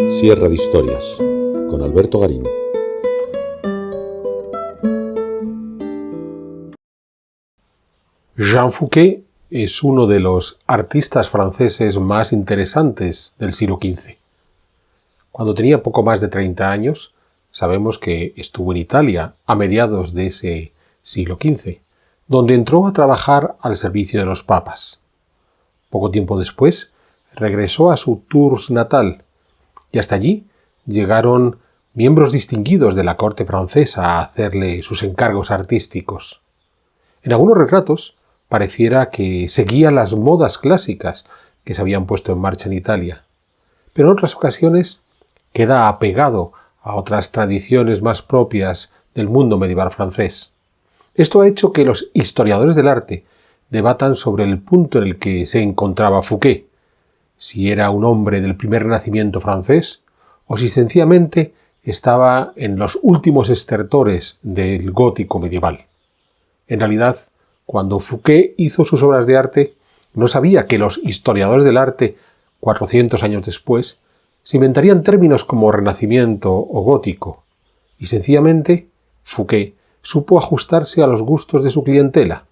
Sierra de Historias, con Alberto Garín. Jean Fouquet es uno de los artistas franceses más interesantes del siglo XV. Cuando tenía poco más de 30 años, sabemos que estuvo en Italia a mediados de ese siglo XV, donde entró a trabajar al servicio de los papas. Poco tiempo después, regresó a su Tours natal, y hasta allí llegaron miembros distinguidos de la corte francesa a hacerle sus encargos artísticos. En algunos retratos pareciera que seguía las modas clásicas que se habían puesto en marcha en Italia, pero en otras ocasiones queda apegado a otras tradiciones más propias del mundo medieval francés. Esto ha hecho que los historiadores del arte debatan sobre el punto en el que se encontraba Fouquet, si era un hombre del primer renacimiento francés o si sencillamente estaba en los últimos estertores del gótico medieval. En realidad, cuando Fouquet hizo sus obras de arte, no sabía que los historiadores del arte, 400 años después, se inventarían términos como renacimiento o gótico, y sencillamente Fouquet supo ajustarse a los gustos de su clientela,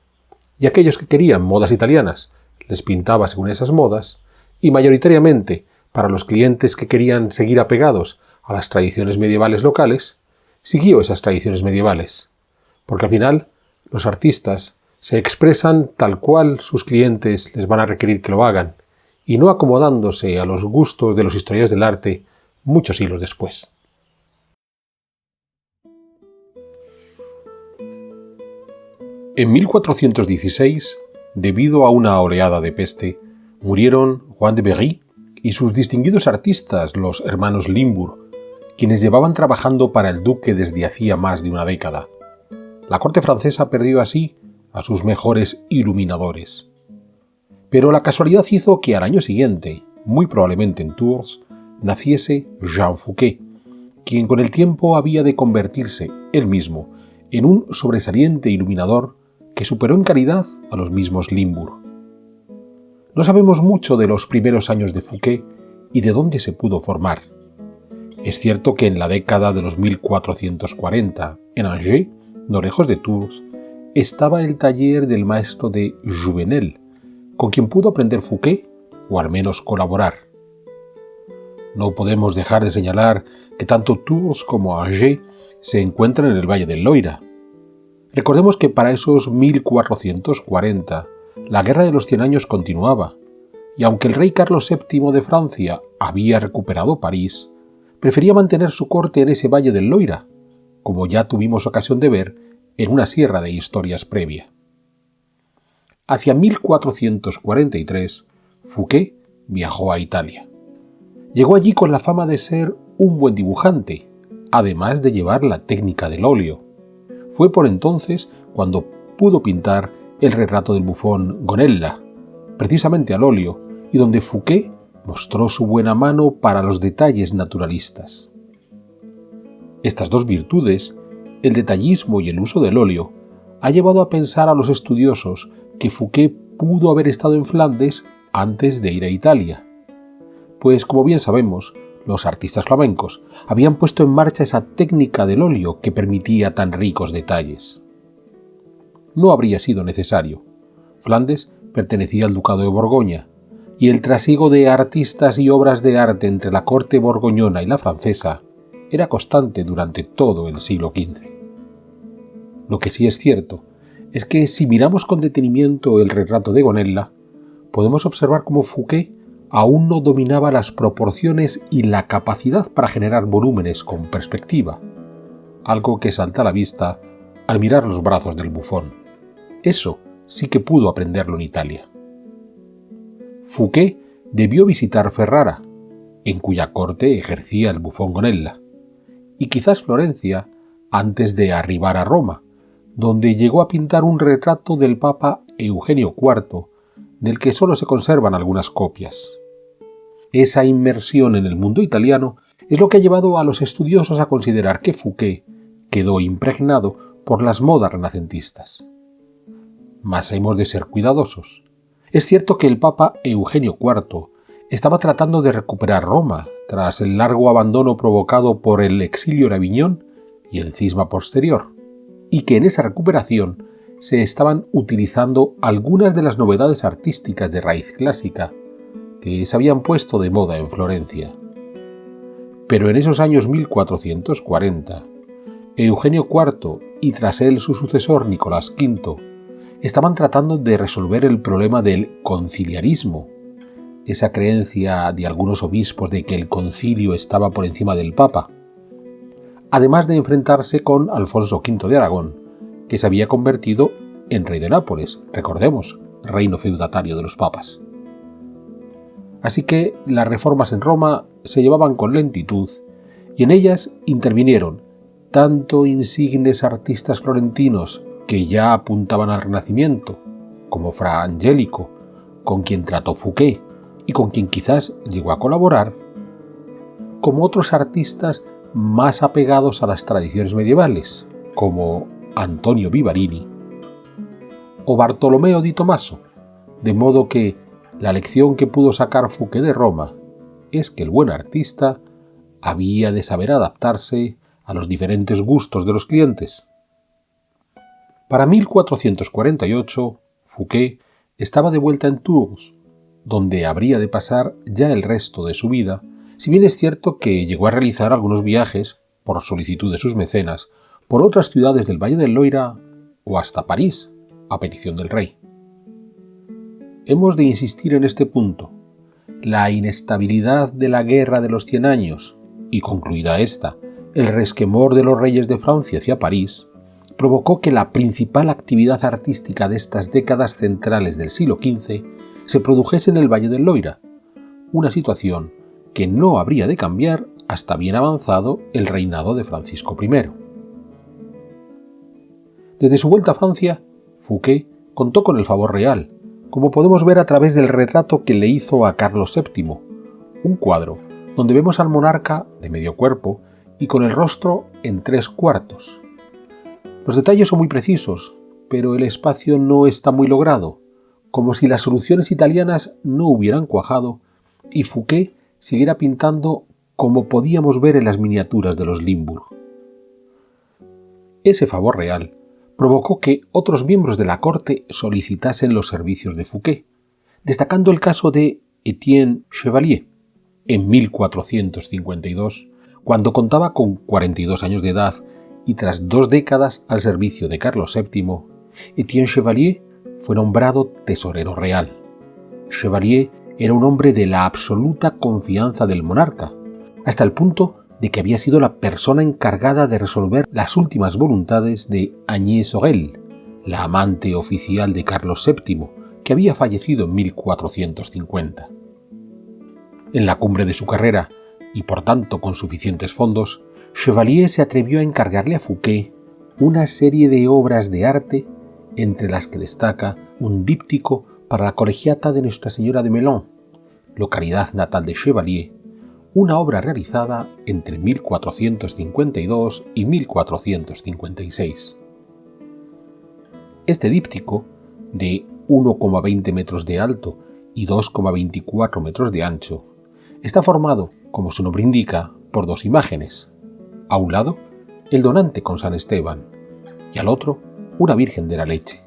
y aquellos que querían modas italianas les pintaba según esas modas, y mayoritariamente para los clientes que querían seguir apegados a las tradiciones medievales locales, siguió esas tradiciones medievales, porque al final los artistas se expresan tal cual sus clientes les van a requerir que lo hagan, y no acomodándose a los gustos de los historiadores del arte muchos siglos después. En 1416, debido a una oleada de peste, murieron Juan de Berry y sus distinguidos artistas, los hermanos Limbourg, quienes llevaban trabajando para el duque desde hacía más de una década. La corte francesa perdió así a sus mejores iluminadores. Pero la casualidad hizo que al año siguiente, muy probablemente en Tours, naciese Jean Fouquet, quien con el tiempo había de convertirse él mismo en un sobresaliente iluminador que superó en calidad a los mismos Limbourg. No sabemos mucho de los primeros años de Fouquet y de dónde se pudo formar. Es cierto que en la década de los 1440, en Angers, no lejos de Tours, estaba el taller del maestro de Jouvenel, con quien pudo aprender Fouquet, o al menos colaborar. No podemos dejar de señalar que tanto Tours como Angers se encuentran en el Valle del Loira. Recordemos que para esos 1440 la Guerra de los 100 años continuaba, y aunque el rey Carlos VII de Francia había recuperado París, prefería mantener su corte en ese Valle del Loira, como ya tuvimos ocasión de ver en una sierra de historias previa. Hacia 1443, Fouquet viajó a Italia. Llegó allí con la fama de ser un buen dibujante, además de llevar la técnica del óleo. Fue por entonces cuando pudo pintar el retrato del bufón Gonella, precisamente al óleo, y donde Fouquet mostró su buena mano para los detalles naturalistas. Estas dos virtudes, el detallismo y el uso del óleo, ha llevado a pensar a los estudiosos que Fouquet pudo haber estado en Flandes antes de ir a Italia. Pues, como bien sabemos, los artistas flamencos habían puesto en marcha esa técnica del óleo que permitía tan ricos detalles. No habría sido necesario. Flandes pertenecía al Ducado de Borgoña, y el trasiego de artistas y obras de arte entre la corte borgoñona y la francesa era constante durante todo el siglo XV. Lo que sí es cierto es que si miramos con detenimiento el retrato de Gonella, podemos observar cómo Fouquet aún no dominaba las proporciones y la capacidad para generar volúmenes con perspectiva, algo que salta a la vista al mirar los brazos del bufón. Eso sí que pudo aprenderlo en Italia. Fouquet debió visitar Ferrara, en cuya corte ejercía el bufón Gonella, y quizás Florencia antes de arribar a Roma, donde llegó a pintar un retrato del Papa Eugenio IV, del que solo se conservan algunas copias. Esa inmersión en el mundo italiano es lo que ha llevado a los estudiosos a considerar que Fouquet quedó impregnado por las modas renacentistas. Mas hemos de ser cuidadosos. Es cierto que el Papa Eugenio IV estaba tratando de recuperar Roma tras el largo abandono provocado por el exilio en Aviñón y el cisma posterior, y que en esa recuperación se estaban utilizando algunas de las novedades artísticas de raíz clásica que se habían puesto de moda en Florencia. Pero en esos años 1440, Eugenio IV y tras él su sucesor Nicolás V estaban tratando de resolver el problema del conciliarismo, esa creencia de algunos obispos de que el concilio estaba por encima del Papa, además de enfrentarse con Alfonso V de Aragón, que se había convertido en rey de Nápoles, recordemos, reino feudatario de los papas. Así que las reformas en Roma se llevaban con lentitud y en ellas intervinieron tanto insignes artistas florentinos que ya apuntaban al Renacimiento, como Fra Angelico, con quien trató Fouquet y con quien quizás llegó a colaborar, como otros artistas más apegados a las tradiciones medievales, como Antonio Vivarini o Bartolomeo di Tommaso, de modo que la lección que pudo sacar Fouquet de Roma es que el buen artista había de saber adaptarse a los diferentes gustos de los clientes. Para 1448, Fouquet estaba de vuelta en Tours, donde habría de pasar ya el resto de su vida, si bien es cierto que llegó a realizar algunos viajes, por solicitud de sus mecenas, por otras ciudades del Valle del Loira o hasta París, a petición del rey. Hemos de insistir en este punto. La inestabilidad de la Guerra de los 100 años, y concluida esta, el resquemor de los reyes de Francia hacia París, provocó que la principal actividad artística de estas décadas centrales del siglo XV se produjese en el Valle del Loira, una situación que no habría de cambiar hasta bien avanzado el reinado de Francisco I. Desde su vuelta a Francia, Fouquet contó con el favor real, como podemos ver a través del retrato que le hizo a Carlos VII, un cuadro donde vemos al monarca de medio cuerpo y con el rostro en 3/4. Los detalles son muy precisos, pero el espacio no está muy logrado, como si las soluciones italianas no hubieran cuajado y Fouquet siguiera pintando como podíamos ver en las miniaturas de los Limbourg. Ese favor real provocó que otros miembros de la corte solicitasen los servicios de Fouquet, destacando el caso de Étienne Chevalier. En 1452, cuando contaba con 42 años de edad y tras 2 décadas al servicio de Carlos VII, Étienne Chevalier fue nombrado tesorero real. Chevalier era un hombre de la absoluta confianza del monarca, hasta el punto de que había sido la persona encargada de resolver las últimas voluntades de Agnès Sorel, la amante oficial de Carlos VII, que había fallecido en 1450. En la cumbre de su carrera, y por tanto con suficientes fondos, Chevalier se atrevió a encargarle a Fouquet una serie de obras de arte, entre las que destaca un díptico para la colegiata de Nuestra Señora de Melun, localidad natal de Chevalier, una obra realizada entre 1452 y 1456. Este díptico, de 1,20 metros de alto y 2,24 metros de ancho, está formado, como su nombre indica, por 2 imágenes. A un lado, el donante con San Esteban, y al otro, una Virgen de la Leche.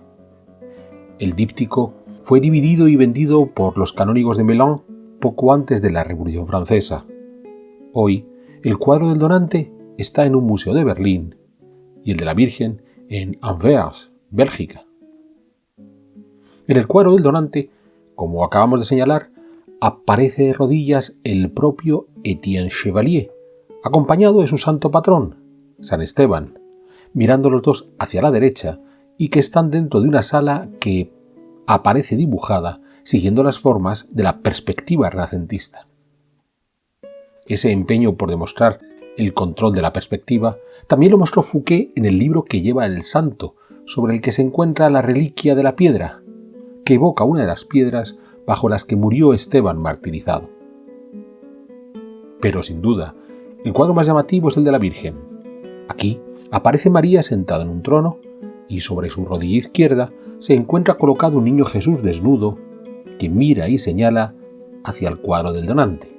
El díptico fue dividido y vendido por los canónigos de Melun poco antes de la Revolución Francesa. Hoy, el cuadro del donante está en un museo de Berlín y el de la Virgen en Anvers, Bélgica. En el cuadro del donante, como acabamos de señalar, aparece de rodillas el propio Étienne Chevalier, acompañado de su santo patrón, San Esteban, mirando los dos hacia la derecha y que están dentro de una sala que aparece dibujada siguiendo las formas de la perspectiva renacentista. Ese empeño por demostrar el control de la perspectiva también lo mostró Fouquet en el libro que lleva el santo, sobre el que se encuentra la reliquia de la piedra, que evoca una de las piedras bajo las que murió Esteban martirizado. Pero sin duda, el cuadro más llamativo es el de la Virgen. Aquí aparece María sentada en un trono y sobre su rodilla izquierda se encuentra colocado un niño Jesús desnudo que mira y señala hacia el cuadro del donante.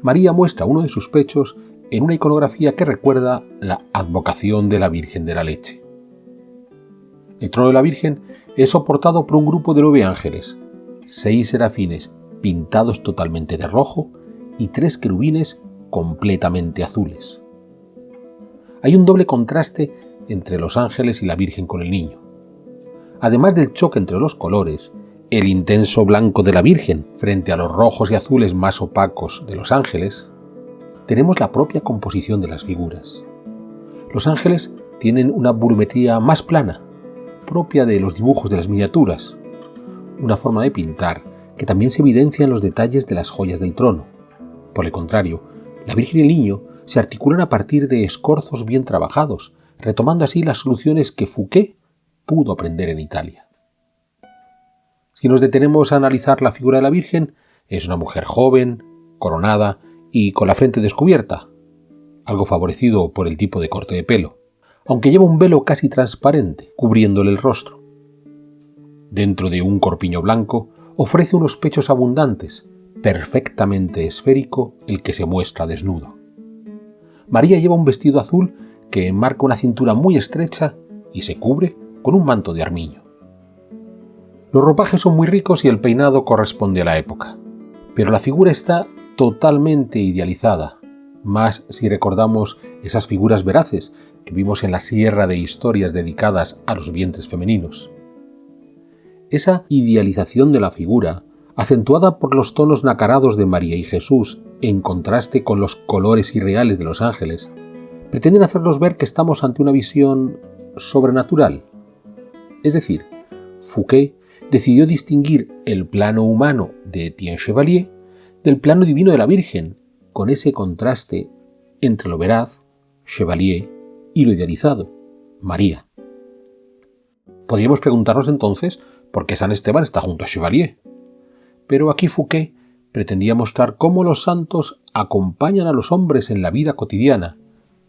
María muestra uno de sus pechos en una iconografía que recuerda la advocación de la Virgen de la Leche. El trono de la Virgen es soportado por un grupo de 9 ángeles, 6 serafines pintados totalmente de rojo y 3 querubines completamente azules. Hay un doble contraste entre los ángeles y la Virgen con el niño. Además del choque entre los colores, el intenso blanco de la Virgen frente a los rojos y azules más opacos de los ángeles, tenemos la propia composición de las figuras. Los ángeles tienen una volumetría más plana, propia de los dibujos de las miniaturas, una forma de pintar que también se evidencia en los detalles de las joyas del trono. Por el contrario, la Virgen y el niño se articulan a partir de escorzos bien trabajados, retomando así las soluciones que Fouquet pudo aprender en Italia. Si nos detenemos a analizar la figura de la Virgen, es una mujer joven, coronada y con la frente descubierta, algo favorecido por el tipo de corte de pelo, aunque lleva un velo casi transparente cubriéndole el rostro. Dentro de un corpiño blanco ofrece unos pechos abundantes, perfectamente esférico el que se muestra desnudo. María lleva un vestido azul que enmarca una cintura muy estrecha y se cubre con un manto de armiño. Los ropajes son muy ricos y el peinado corresponde a la época, pero la figura está totalmente idealizada, más si recordamos esas figuras veraces que vimos en la sierra de historias dedicadas a los vientres femeninos. Esa idealización de la figura, acentuada por los tonos nacarados de María y Jesús en contraste con los colores irreales de los ángeles, pretenden hacernos ver que estamos ante una visión sobrenatural. Es decir, Fouquet decidió distinguir el plano humano de Etienne Chevalier del plano divino de la Virgen, con ese contraste entre lo veraz, Chevalier, y lo idealizado, María. Podríamos preguntarnos entonces por qué San Esteban está junto a Chevalier. Pero aquí Fouquet pretendía mostrar cómo los santos acompañan a los hombres en la vida cotidiana,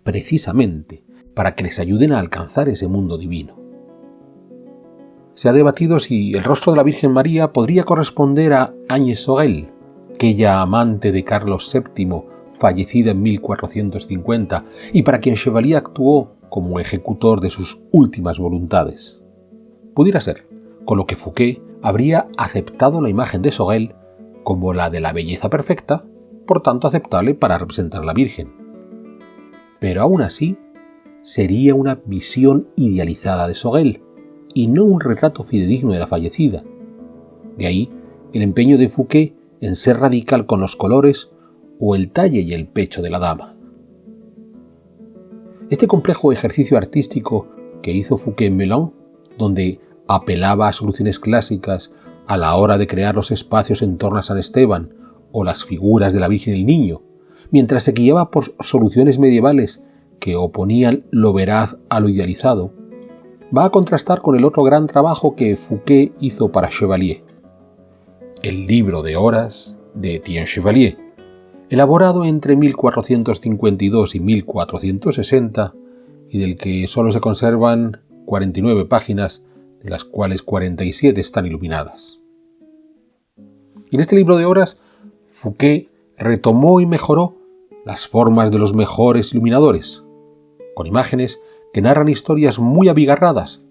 precisamente para que les ayuden a alcanzar ese mundo divino. Se ha debatido si el rostro de la Virgen María podría corresponder a Agnès Sorel, aquella amante de Carlos VII, fallecida en 1450, y para quien Chevalier actuó como ejecutor de sus últimas voluntades. Pudiera ser, con lo que Fouquet habría aceptado la imagen de Sorel como la de la belleza perfecta, por tanto aceptable para representar a la Virgen. Pero aún así, sería una visión idealizada de Sorel, y no un retrato fidedigno de la fallecida. De ahí el empeño de Fouquet en ser radical con los colores o el talle y el pecho de la dama. Este complejo ejercicio artístico que hizo Fouquet en Melun, donde apelaba a soluciones clásicas a la hora de crear los espacios en torno a San Esteban o las figuras de la Virgen y el Niño, mientras se guiaba por soluciones medievales que oponían lo veraz a lo idealizado, va a contrastar con el otro gran trabajo que Fouquet hizo para Chevalier, el Libro de Horas de Etienne Chevalier, elaborado entre 1452 y 1460 y del que solo se conservan 49 páginas, de las cuales 47 están iluminadas. En este Libro de Horas, Fouquet retomó y mejoró las formas de los mejores iluminadores, con imágenes que narran historias muy abigarradas,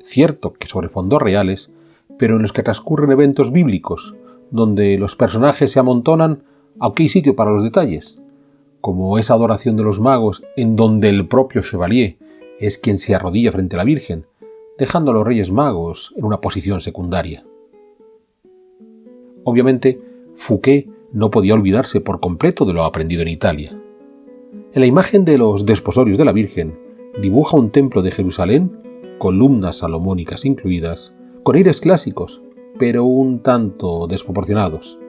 cierto que sobre fondos reales, pero en los que transcurren eventos bíblicos, donde los personajes se amontonan, aunque hay sitio para los detalles, como esa adoración de los magos en donde el propio Chevalier es quien se arrodilla frente a la Virgen, dejando a los Reyes Magos en una posición secundaria. Obviamente, Fouquet no podía olvidarse por completo de lo aprendido en Italia. En la imagen de los desposorios de la Virgen, dibuja un templo de Jerusalén, columnas salomónicas incluidas, con aires clásicos, pero un tanto desproporcionados.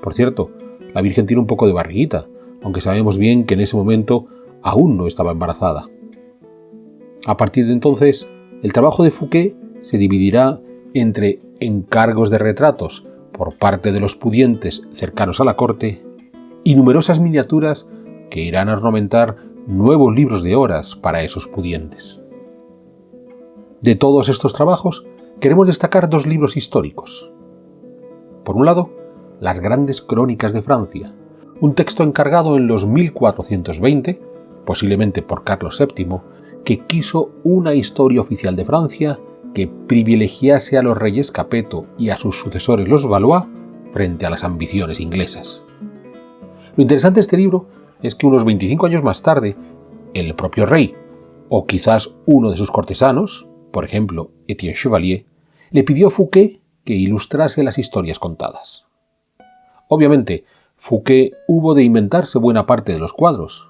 Por cierto, la Virgen tiene un poco de barriguita, aunque sabemos bien que en ese momento aún no estaba embarazada. A partir de entonces, el trabajo de Fouquet se dividirá entre encargos de retratos por parte de los pudientes cercanos a la corte y numerosas miniaturas que irán a ornamentar nuevos libros de horas para esos pudientes. De todos estos trabajos, queremos destacar 2 libros históricos. Por un lado, Las grandes crónicas de Francia, un texto encargado en los 1420, posiblemente por Carlos VII, que quiso una historia oficial de Francia que privilegiase a los reyes Capeto y a sus sucesores los Valois frente a las ambiciones inglesas. Lo interesante de este libro es que unos 25 años más tarde, el propio rey, o quizás uno de sus cortesanos, por ejemplo Etienne Chevalier, le pidió a Fouquet que ilustrase las historias contadas. Obviamente, Fouquet hubo de inventarse buena parte de los cuadros,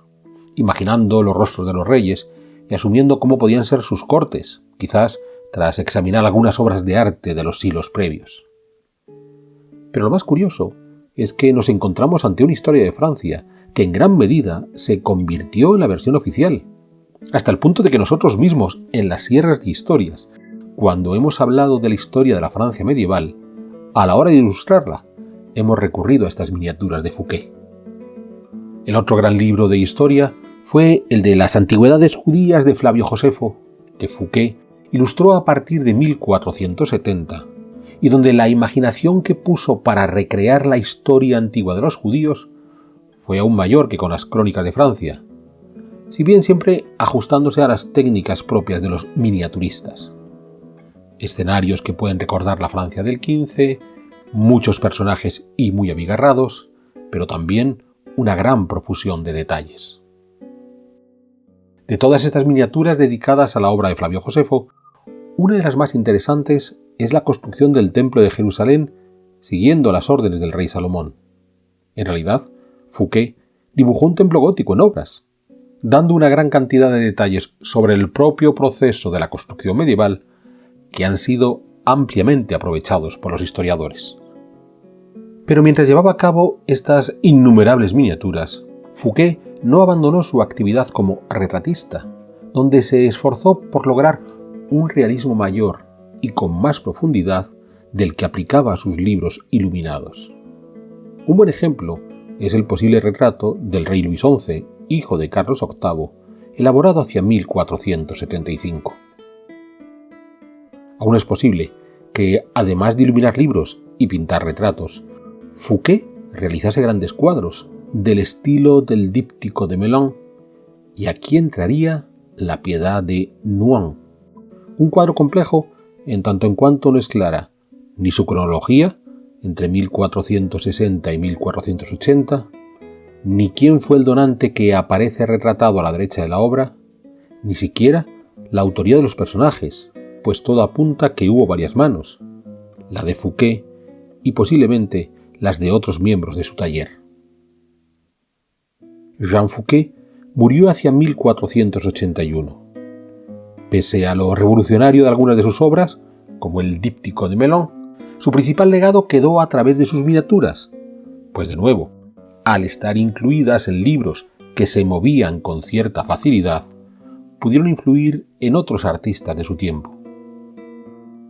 imaginando los rostros de los reyes y asumiendo cómo podían ser sus cortes, quizás tras examinar algunas obras de arte de los siglos previos. Pero lo más curioso es que nos encontramos ante una historia de Francia que en gran medida se convirtió en la versión oficial, hasta el punto de que nosotros mismos, en las sierras de historias, cuando hemos hablado de la historia de la Francia medieval, a la hora de ilustrarla, hemos recurrido a estas miniaturas de Fouquet. El otro gran libro de historia fue el de las Antigüedades Judías de Flavio Josefo, que Fouquet ilustró a partir de 1470, y donde la imaginación que puso para recrear la historia antigua de los judíos fue aún mayor que con las crónicas de Francia, si bien siempre ajustándose a las técnicas propias de los miniaturistas. Escenarios que pueden recordar la Francia del XV, muchos personajes y muy abigarrados, pero también una gran profusión de detalles. De todas estas miniaturas dedicadas a la obra de Flavio Josefo, una de las más interesantes es la construcción del Templo de Jerusalén siguiendo las órdenes del rey Salomón. En realidad, Fouquet dibujó un templo gótico en obras, dando una gran cantidad de detalles sobre el propio proceso de la construcción medieval que han sido ampliamente aprovechados por los historiadores. Pero mientras llevaba a cabo estas innumerables miniaturas, Fouquet no abandonó su actividad como retratista, donde se esforzó por lograr un realismo mayor y con más profundidad del que aplicaba a sus libros iluminados. Un buen ejemplo es el posible retrato del rey Luis XI, hijo de Carlos VIII, elaborado hacia 1475. Aún es posible que, además de iluminar libros y pintar retratos, Fouquet realizase grandes cuadros del estilo del díptico de Melun, y aquí entraría La Piedad de Noailles, un cuadro complejo en tanto en cuanto no es clara ni su cronología, entre 1460 y 1480, ni quién fue el donante que aparece retratado a la derecha de la obra, ni siquiera la autoría de los personajes, pues todo apunta que hubo varias manos, la de Fouquet y posiblemente las de otros miembros de su taller. Jean Fouquet murió hacia 1481. Pese a lo revolucionario de algunas de sus obras, como el díptico de Melun, su principal legado quedó a través de sus miniaturas, pues de nuevo, al estar incluidas en libros que se movían con cierta facilidad, pudieron influir en otros artistas de su tiempo.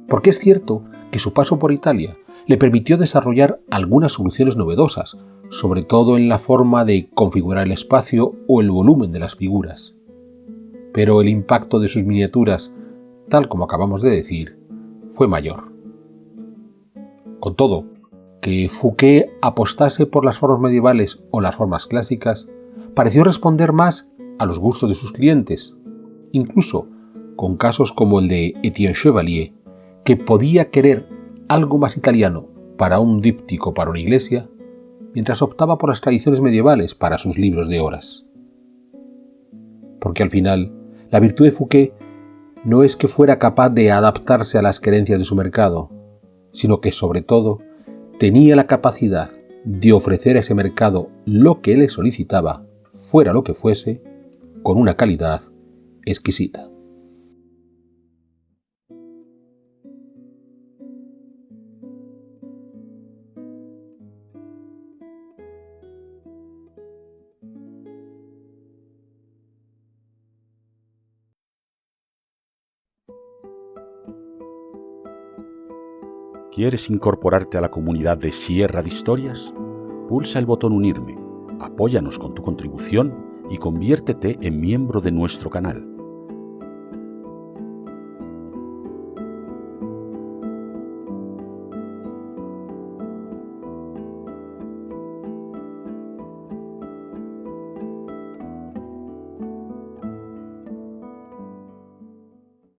Porque es cierto que su paso por Italia le permitió desarrollar algunas soluciones novedosas, sobre todo en la forma de configurar el espacio o el volumen de las figuras. Pero el impacto de sus miniaturas, tal como acabamos de decir, fue mayor. Con todo, que Fouquet apostase por las formas medievales o las formas clásicas pareció responder más a los gustos de sus clientes, incluso con casos como el de Etienne Chevalier, que podía querer algo más italiano para un díptico para una iglesia, mientras optaba por las tradiciones medievales para sus libros de horas. Porque al final, la virtud de Fouquet no es que fuera capaz de adaptarse a las querencias de su mercado, sino que sobre todo tenía la capacidad de ofrecer a ese mercado lo que él le solicitaba, fuera lo que fuese, con una calidad exquisita. ¿Quieres incorporarte a la comunidad de Sierra de Historias? Pulsa el botón Unirme, apóyanos con tu contribución y conviértete en miembro de nuestro canal.